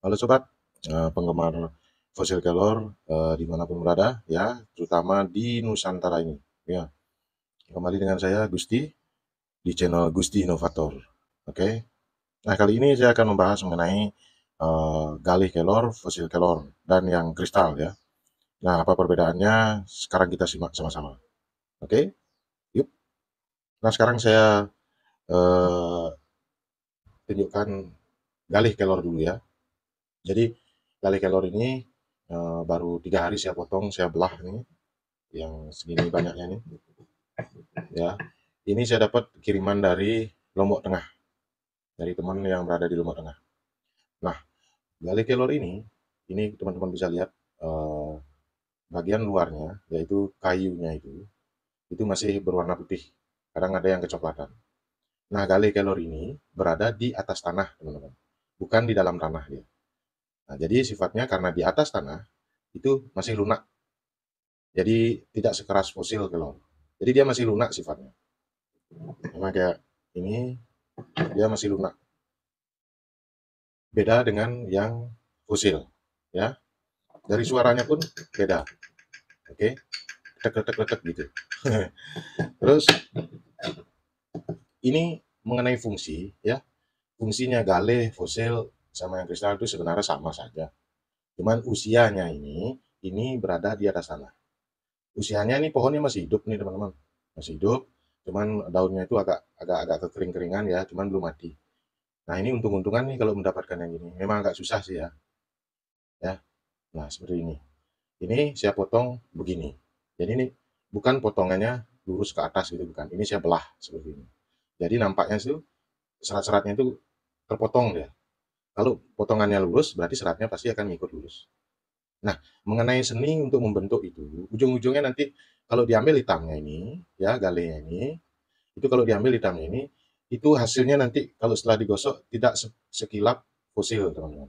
Halo sobat, penggemar fosil kelor dimanapun berada ya, terutama di Nusantara ini. Ya, kembali dengan saya Gusti di channel Gusti Inovator. Oke, nah kali ini saya akan membahas mengenai galih kelor, fosil kelor, dan yang kristal ya. Nah, apa perbedaannya? Sekarang kita simak sama-sama. Oke, yuk. Nah, sekarang saya eh, tunjukkan galih kelor dulu ya. Jadi galih kelor ini baru 3 hari saya potong, saya belah ini yang segini banyaknya nih ya. Ini saya dapat kiriman dari Lombok Tengah, dari teman yang berada di Lombok Tengah. Nah, galih kelor ini teman-teman bisa lihat eh, bagian luarnya, yaitu kayunya itu masih berwarna putih. Kadang ada yang kecoklatan. Nah, galih kelor ini berada di atas tanah, teman-teman, bukan di dalam tanah dia. Nah, jadi sifatnya karena di atas tanah itu masih lunak, jadi tidak sekeras fosil kelor. Jadi dia masih lunak sifatnya. Memang kayak ini dia masih lunak. Beda dengan yang fosil ya, dari suaranya pun beda. Oke, ketek gitu. Terus ini mengenai fungsi ya, fungsinya gale fosil sama yang kristal itu sebenarnya sama saja, cuman usianya ini berada di atas tanah. Usianya ini pohonnya masih hidup nih teman-teman, masih hidup, cuman daunnya itu agak agak agak kekering-keringan ya, cuman belum mati. Nah, ini untung-untungan nih kalau mendapatkan yang ini, memang agak susah sih ya. Nah, seperti ini. Ini saya potong begini. Jadi ini bukan potongannya lurus ke atas gitu, bukan. Ini saya belah seperti ini. Jadi nampaknya itu serat-seratnya itu terpotong ya. Kalau potongannya lurus, berarti seratnya pasti akan ngikut lurus. Nah, mengenai seni untuk membentuk itu, ujung-ujungnya nanti kalau diambil hitamnya ini, ya galenya ini, itu kalau diambil hitamnya ini, itu hasilnya nanti kalau setelah digosok tidak sekilap fosil, teman-teman.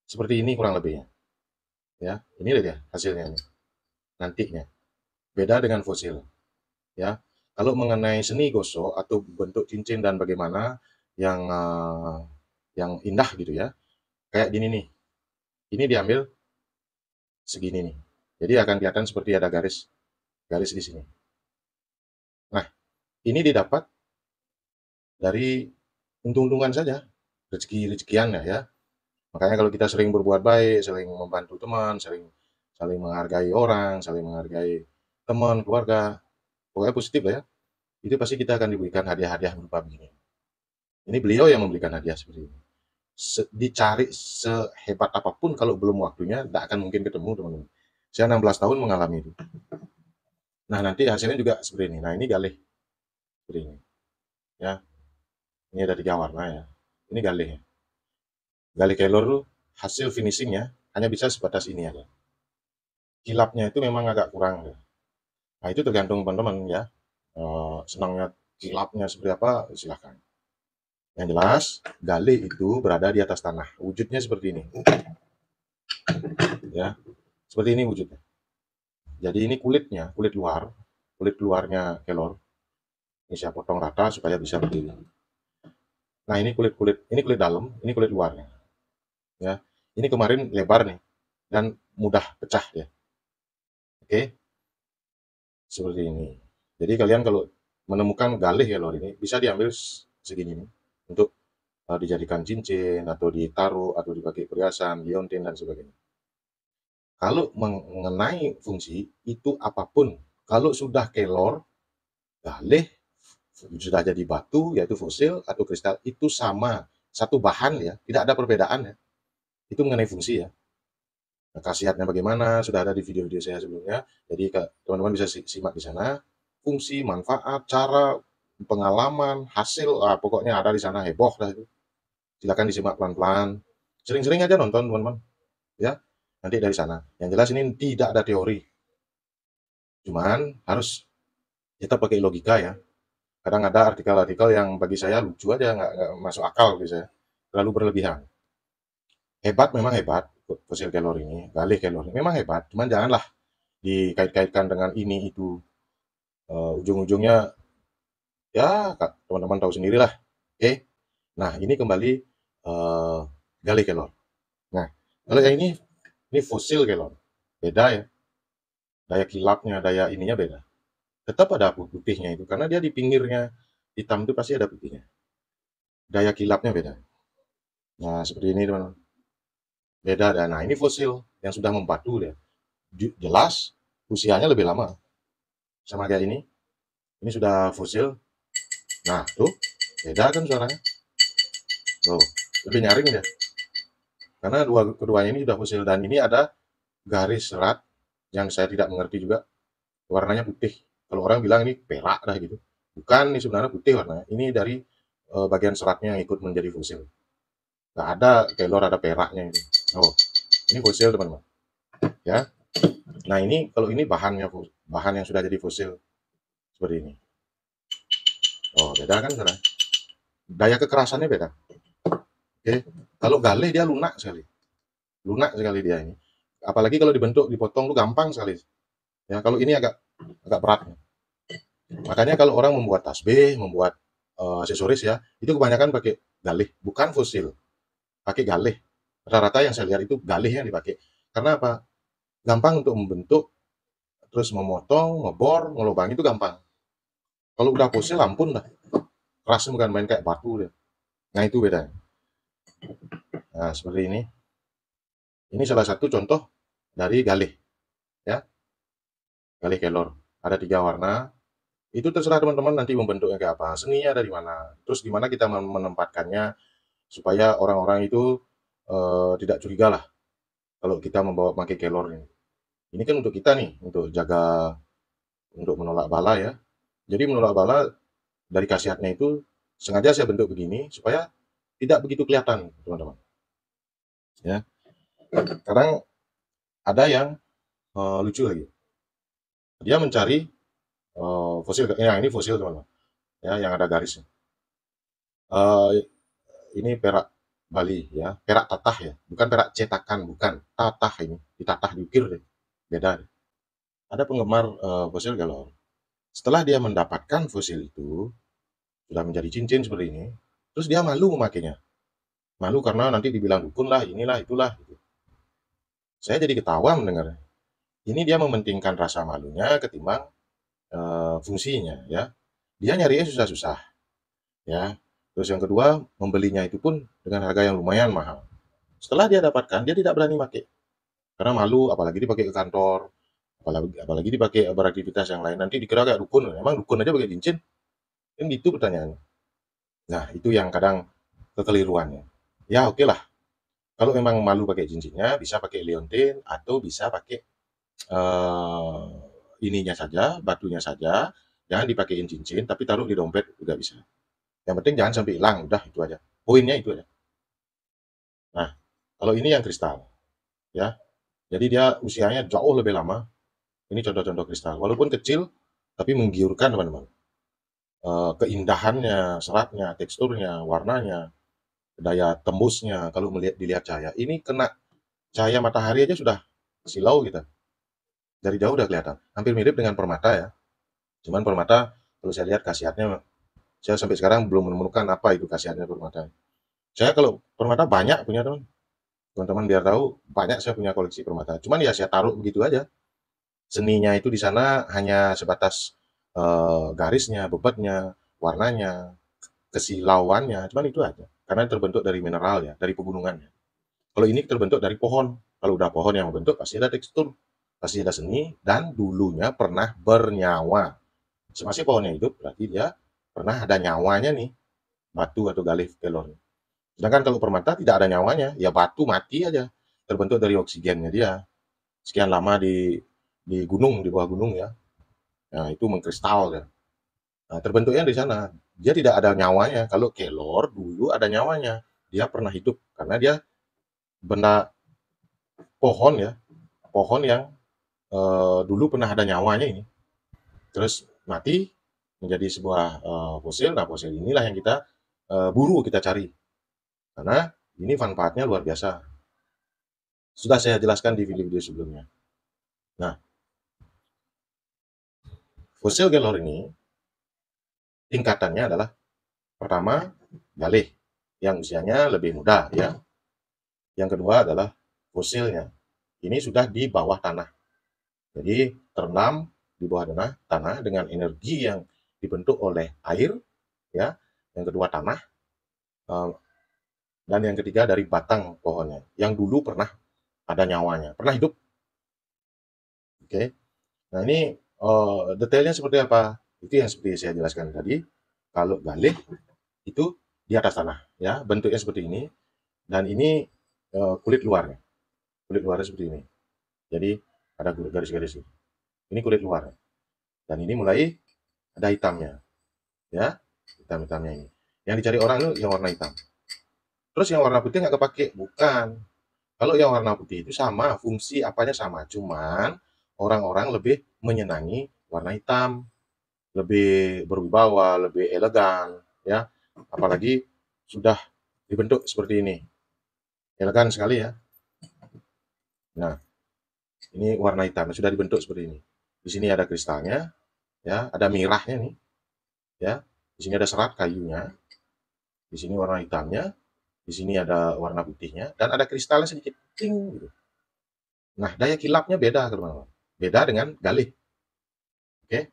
Seperti ini kurang lebihnya. Ya, ini dia hasilnya ini, nantinya. Beda dengan fosil. Ya, kalau mengenai seni gosok atau bentuk cincin dan bagaimana yang indah gitu ya, kayak gini nih. Ini diambil segini nih. Jadi akan kelihatan seperti ada garis garis di sini. Nah, ini didapat dari untung-untungan saja, rezeki-rezekian ya. Makanya kalau kita sering berbuat baik, sering membantu teman, sering saling menghargai orang, saling menghargai teman, keluarga, pokoknya positif ya. Itu pasti kita akan diberikan hadiah-hadiah berupa begini. Ini beliau yang memberikan hadiah seperti ini. Dicari sehebat apapun kalau belum waktunya tidak akan mungkin ketemu, teman-teman. Saya 16 tahun mengalami itu. Nah, nanti hasilnya juga seperti ini. Nah, ini galih seperti ini ya. Ini ada 3 warna ya. Ini galih ya. Galih kelor tuh hasil finishingnya hanya bisa sebatas ini aja. Kilapnya itu memang agak kurang ya. Nah, itu tergantung teman-teman ya. Senangnya kilapnya seperti apa silahkan. Yang jelas galih itu berada di atas tanah. Wujudnya seperti ini ya. Seperti ini wujudnya. Jadi ini kulitnya, kulit luarnya kelor. Ini saya potong rata supaya bisa berdiri. Nah, ini kulit dalam, ini kulit luarnya. Ya, ini kemarin lebar nih dan mudah pecah ya. Oke, seperti ini. Jadi kalian kalau menemukan galih kelor ini bisa diambil segini nih untuk dijadikan cincin atau ditaruh atau dipakai perhiasan, liontin dan sebagainya. Kalau mengenai fungsi itu apapun, kalau sudah kelor, galih sudah jadi batu yaitu fosil atau kristal itu sama, satu bahan ya, tidak ada perbedaan ya. Itu mengenai fungsi ya. Nah, khasiatnya bagaimana sudah ada di video-video saya sebelumnya. Jadi teman-teman bisa simak di sana. Fungsi, manfaat, cara, pengalaman, hasil, pokoknya ada di sana, heboh lah itu. Silakan disimak pelan-pelan. Sering-sering aja nonton teman-teman ya. Nanti dari sana. Yang jelas ini tidak ada teori. Cuman harus kita pakai logika ya. Kadang ada artikel-artikel yang bagi saya lucu aja, nggak masuk akal bagi saya. Terlalu berlebihan. Hebat memang hebat, fosil kelor ini, galih kelor ini memang hebat. Cuman janganlah dikait-kaitkan dengan ini itu. Ujung-ujungnya ya teman-teman tahu sendirilah. Oke. Nah, ini kembali galih kelor. Nah, kalau yang ini fosil kelor. Beda ya, daya kilapnya, daya ininya beda. Tetap ada putihnya itu, karena dia di pinggirnya hitam itu pasti ada putihnya. Daya kilapnya beda. Nah, seperti ini teman-teman. Beda dan nah ini fosil yang sudah membatu dia. Jelas usianya lebih lama. Sama kayak ini. Ini sudah fosil. Nah, tuh beda kan suaranya. Tuh, lebih nyaring dia. Karena keduanya ini sudah fosil dan ini ada garis serat yang saya tidak mengerti juga. Warnanya putih. Kalau orang bilang ini perak dah gitu. Bukan, ini sebenarnya putih warnanya. Ini dari bagian seratnya yang ikut menjadi fosil. Nggak ada kelor, ada peraknya ini. Oh, ini fosil teman-teman. Ya. Nah ini kalau ini bahannya, bahan yang sudah jadi fosil seperti ini. Oh, beda kan saudara? Daya kekerasannya beda. Oke. Kalau gale dia lunak sekali. Lunak sekali dia ini. Apalagi kalau dibentuk, dipotong tuh gampang sekali. Ya, kalau ini agak agak berat. Makanya kalau orang membuat tasbih, membuat aksesoris ya, itu kebanyakan pakai galih, bukan fosil. Pakai galih. Rata-rata yang saya lihat itu galih yang dipakai. Karena apa? Gampang untuk membentuk, terus memotong, ngebor, ngelubang itu gampang. Kalau udah fosil ampun lah. Keras bukan main kayak batu dia. Nah itu beda. Nah seperti ini. Ini salah satu contoh dari galih, ya, galih kelor. Ada 3 warna. Itu terserah teman-teman nanti membentuknya kayak apa. Seninya ada di mana. Terus di mana kita menempatkannya supaya orang-orang itu tidak curiga lah kalau kita membawa pakai kelor ini. Ini kan untuk kita nih, untuk jaga, untuk menolak bala ya. Jadi menolak bala dari khasiatnya itu sengaja saya bentuk begini supaya tidak begitu kelihatan, teman-teman. Ya, sekarang ada yang lucu lagi. Dia mencari fosil, ya ini fosil teman-teman, ya yang ada garisnya. Eh, ini perak Bali ya, perak tatah ya, bukan perak cetakan, bukan tatah ini, ditatah diukir deh, beda deh. Ada penggemar fosil galor. Setelah dia mendapatkan fosil itu, sudah menjadi cincin seperti ini, terus dia malu memakainya. Malu karena nanti dibilang dukun lah, inilah, itulah. Gitu. Saya jadi ketawa mendengar. Ini dia mementingkan rasa malunya ketimbang fungsinya ya. Dia nyarinya susah-susah ya. Terus yang kedua, membelinya itu pun dengan harga yang lumayan mahal. Setelah dia dapatkan, dia tidak berani pakai. Karena malu, apalagi dipakai ke kantor, apalagi dipakai beraktivitas yang lain. Nanti dikira kayak dukun. Emang dukun aja pakai cincin? Kan gitu pertanyaannya. Nah, itu yang kadang kekeliruannya. Ya, oke lah. Kalau memang malu pakai cincinnya, bisa pakai liontin atau bisa pakai eh, ininya saja, batunya saja. Jangan dipakein cincin, tapi taruh di dompet juga bisa. Yang penting jangan sampai hilang, udah itu aja. Poinnya itu aja. Nah, kalau ini yang kristal, ya. Jadi dia usianya jauh lebih lama. Ini contoh-contoh kristal. Walaupun kecil, tapi menggiurkan teman-teman. Keindahannya, seratnya, teksturnya, warnanya, daya tembusnya, kalau dilihat cahaya. Ini kena cahaya matahari aja sudah silau kita. Dari jauh udah kelihatan. Hampir mirip dengan permata ya. Cuman permata, kalau saya lihat khasiatnya, saya sampai sekarang belum menemukan apa itu khasiatnya permata. Saya kalau permata banyak punya teman. Teman-teman biar tahu, banyak saya punya koleksi permata. Cuman ya saya taruh begitu aja. Seninya itu di sana hanya sebatas garisnya, bebatnya, warnanya, kesilauannya, cuman itu aja. Karena terbentuk dari mineral ya, dari pegunungannya. Kalau ini terbentuk dari pohon. Kalau udah pohon yang membentuk, pasti ada tekstur, pasti ada seni, dan dulunya pernah bernyawa. Semasa pohonnya hidup, berarti dia pernah ada nyawanya nih, batu atau galih kelor. Sedangkan kalau permata tidak ada nyawanya, ya batu mati aja. Terbentuk dari oksigennya dia. Sekian lama di gunung, di bawah gunung ya. Nah, itu mengkristal ya. Nah, terbentuknya di sana. Dia tidak ada nyawanya. Kalau kelor dulu ada nyawanya. Dia pernah hidup karena dia benda pohon ya, pohon yang dulu pernah ada nyawanya ini. Terus mati menjadi sebuah fosil. Nah, fosil inilah yang kita buru, kita cari. Karena ini manfaatnya luar biasa. Sudah saya jelaskan di video-video sebelumnya. Nah, fosil kelor ini tingkatannya adalah pertama galih yang usianya lebih muda ya. Yang kedua adalah fosilnya. Ini sudah di bawah tanah. Jadi terendam di bawah tanah dengan energi yang dibentuk oleh air, ya. Yang kedua tanah, eh, dan yang ketiga dari batang pohonnya yang dulu pernah ada nyawanya, pernah hidup. Oke. Nah ini detailnya seperti apa? Itu yang seperti saya jelaskan tadi. Kalau galih itu di atas tanah, ya bentuknya seperti ini. Dan ini kulit luarnya, kulit luarnya seperti ini. Jadi ada garis-garis ini. Ini kulit luar. Dan ini mulai ada hitamnya, ya hitam-hitamnya ini. Yang dicari orang itu yang warna hitam. Terus yang warna putih nggak kepake, bukan. Kalau yang warna putih itu sama, fungsi apanya sama, cuman orang-orang lebih menyenangi warna hitam, lebih berwibawa, lebih elegan, ya. Apalagi sudah dibentuk seperti ini. Elegan sekali ya. Nah, ini warna hitam sudah dibentuk seperti ini. Di sini ada kristalnya, ya, ada mirahnya nih, ya. Di sini ada serat kayunya. Di sini warna hitamnya, di sini ada warna putihnya, dan ada kristalnya sedikit, ting, gitu. Nah, daya kilapnya beda, teman-teman. Beda dengan galih. Oke,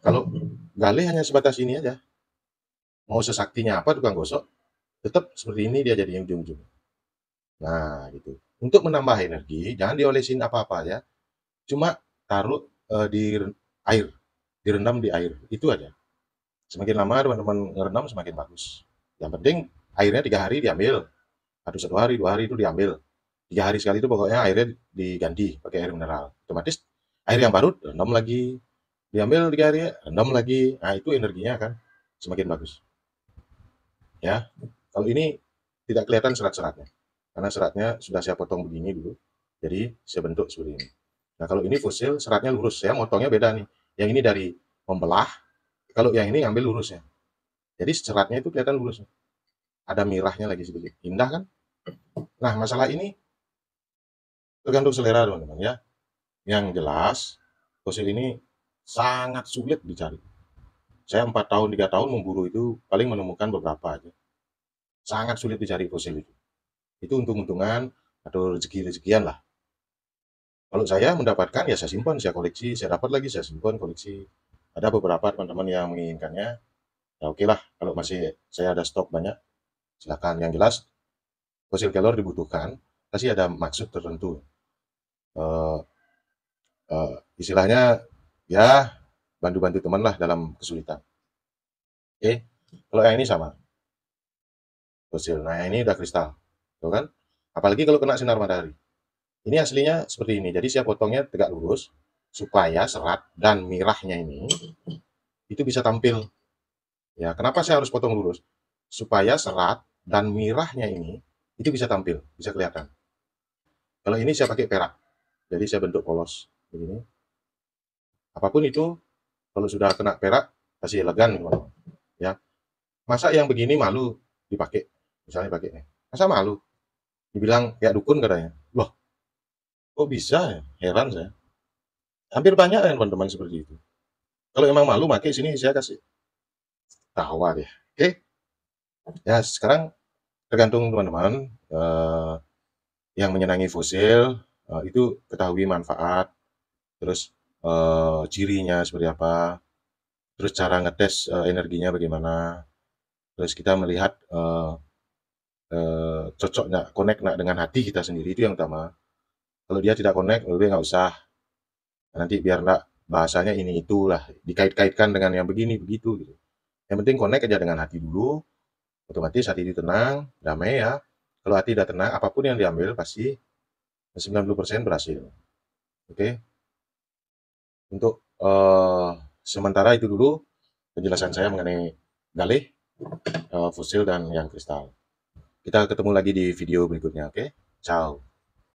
kalau galih hanya sebatas ini aja. Mau sesaktinya apa tukang gosok, tetap seperti ini dia jadi yang ujung-ujung. Nah, gitu. Untuk menambah energi, jangan diolesin apa-apa ya. Cuma taruh di air, direndam di air, itu aja. Semakin lama teman-teman ngerendam semakin bagus. Yang penting airnya 3 hari diambil, atau 1 hari, 2 hari itu diambil. 3 hari sekali itu pokoknya airnya diganti pakai air mineral. Otomatis air yang baru rendam lagi, diambil 3 hari, rendam lagi. Nah itu energinya kan semakin bagus. Ya, kalau ini tidak kelihatan serat-seratnya, karena seratnya sudah saya potong begini dulu, jadi saya bentuk seperti ini. Nah kalau ini fosil seratnya lurus, saya motongnya beda nih. Yang ini dari membelah, kalau yang ini ngambil lurusnya. Jadi seratnya itu kelihatan lurus. Ada mirahnya lagi sedikit, indah kan? Nah masalah ini tergantung selera teman-teman ya. Yang jelas fosil ini sangat sulit dicari. Saya 4 tahun 3 tahun memburu itu paling menemukan beberapa aja. Sangat sulit dicari fosil itu. Itu untung-untungan atau rezeki-rezekian lah. Kalau saya mendapatkan ya saya simpan, saya koleksi, saya dapat lagi saya simpan, koleksi. Ada beberapa teman-teman yang menginginkannya, ya oke lah kalau masih saya ada stok banyak, silakan. Yang jelas fosil kelor dibutuhkan, pasti ada maksud tertentu. Eh, Istilahnya ya bantu-bantu teman lah dalam kesulitan. Oke, kalau yang ini sama fosil. Nah yang ini udah kristal, tuh kan? Apalagi kalau kena sinar matahari. Ini aslinya seperti ini. Jadi saya potongnya tegak lurus supaya serat dan mirahnya ini itu bisa tampil. Ya, kenapa saya harus potong lurus? Supaya serat dan mirahnya ini itu bisa tampil, bisa kelihatan. Kalau ini saya pakai perak. Jadi saya bentuk polos begini. Apapun itu kalau sudah kena perak pasti elegan teman-teman. Ya. Masa yang begini malu dipakai? Misalnya pakai nih. Masa malu? Dibilang kayak dukun katanya. Loh, kok bisa ya? Heran saya. Hampir banyak ya teman-teman seperti itu. Kalau emang malu pakai sini saya kasih tawa deh. Oke. Ya, sekarang tergantung teman-teman yang menyenangi fosil itu ketahui manfaat, terus cirinya seperti apa, terus cara ngetes energinya bagaimana, terus kita melihat cocok nggak, connect nggak dengan hati kita sendiri, itu yang utama. Kalau dia tidak connect, lebih nggak usah. Nanti biar nggak bahasanya ini itulah dikait-kaitkan dengan yang begini begitu gitu. Yang penting connect aja dengan hati dulu, otomatis hati itu tenang, damai ya. Kalau hati udah tenang, apapun yang diambil pasti 90% berhasil. Oke. Untuk sementara itu dulu penjelasan saya mengenai galih, fosil dan yang kristal. Kita ketemu lagi di video berikutnya, oke? Ciao.